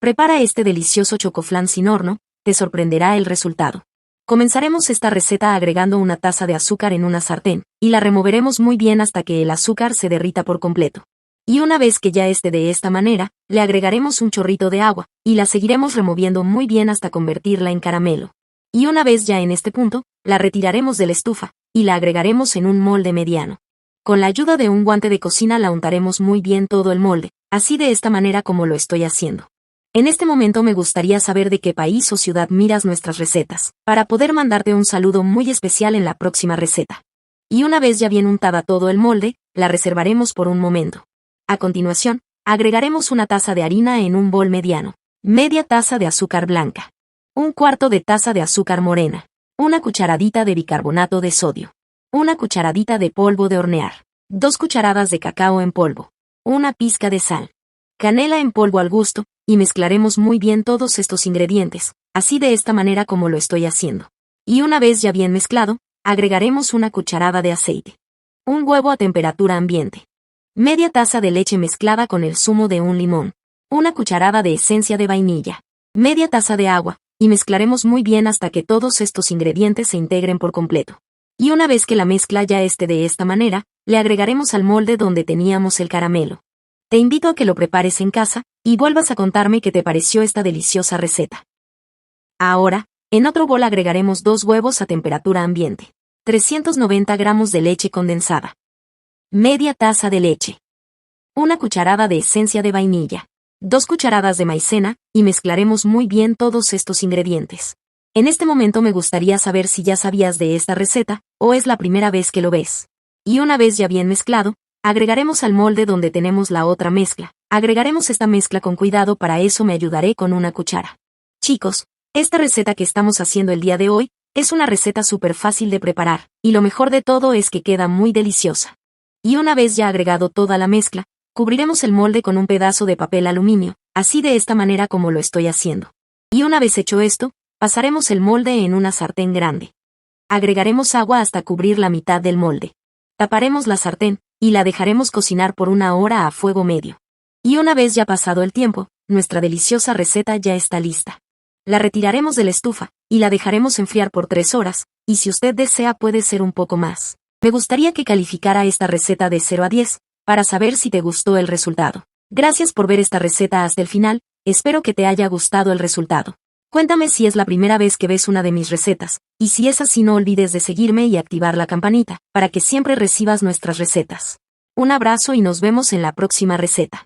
Prepara este delicioso chocoflan sin horno, te sorprenderá el resultado. Comenzaremos esta receta agregando una taza de azúcar en una sartén, y la removeremos muy bien hasta que el azúcar se derrita por completo. Y una vez que ya esté de esta manera, le agregaremos un chorrito de agua, y la seguiremos removiendo muy bien hasta convertirla en caramelo. Y una vez ya en este punto, la retiraremos de la estufa, y la agregaremos en un molde mediano. Con la ayuda de un guante de cocina la untaremos muy bien todo el molde, así de esta manera como lo estoy haciendo. En este momento me gustaría saber de qué país o ciudad miras nuestras recetas, para poder mandarte un saludo muy especial en la próxima receta. Y una vez ya bien untada todo el molde, la reservaremos por un momento. A continuación, agregaremos una taza de harina en un bol mediano, media taza de azúcar blanca, un cuarto de taza de azúcar morena, una cucharadita de bicarbonato de sodio, una cucharadita de polvo de hornear, 2 cucharadas de cacao en polvo, una pizca de sal, canela en polvo al gusto, y mezclaremos muy bien todos estos ingredientes, así de esta manera como lo estoy haciendo. Y una vez ya bien mezclado, agregaremos una cucharada de aceite, un huevo a temperatura ambiente, media taza de leche mezclada con el zumo de un limón, una cucharada de esencia de vainilla, media taza de agua, y mezclaremos muy bien hasta que todos estos ingredientes se integren por completo. Y una vez que la mezcla ya esté de esta manera, le agregaremos al molde donde teníamos el caramelo. Te invito a que lo prepares en casa, y vuelvas a contarme qué te pareció esta deliciosa receta. Ahora, en otro bol agregaremos 2 huevos a temperatura ambiente, 390 gramos de leche condensada, media taza de leche, una cucharada de esencia de vainilla, 2 cucharadas de maicena, y mezclaremos muy bien todos estos ingredientes. En este momento me gustaría saber si ya sabías de esta receta, o es la primera vez que lo ves. Y una vez ya bien mezclado, agregaremos al molde donde tenemos la otra mezcla. Agregaremos esta mezcla con cuidado, para eso me ayudaré con una cuchara. Chicos, esta receta que estamos haciendo el día de hoy, es una receta súper fácil de preparar, y lo mejor de todo es que queda muy deliciosa. Y una vez ya agregado toda la mezcla, cubriremos el molde con un pedazo de papel aluminio, así de esta manera como lo estoy haciendo. Y una vez hecho esto, pasaremos el molde en una sartén grande. Agregaremos agua hasta cubrir la mitad del molde. Taparemos la sartén, y la dejaremos cocinar por 1 hora a fuego medio. Y una vez ya pasado el tiempo, nuestra deliciosa receta ya está lista. La retiraremos de la estufa, y la dejaremos enfriar por 3 horas, y si usted desea puede ser un poco más. Me gustaría que calificara esta receta de 0 a 10, para saber si te gustó el resultado. Gracias por ver esta receta hasta el final, espero que te haya gustado el resultado. Cuéntame si es la primera vez que ves una de mis recetas, y si es así no olvides de seguirme y activar la campanita, para que siempre recibas nuestras recetas. Un abrazo y nos vemos en la próxima receta.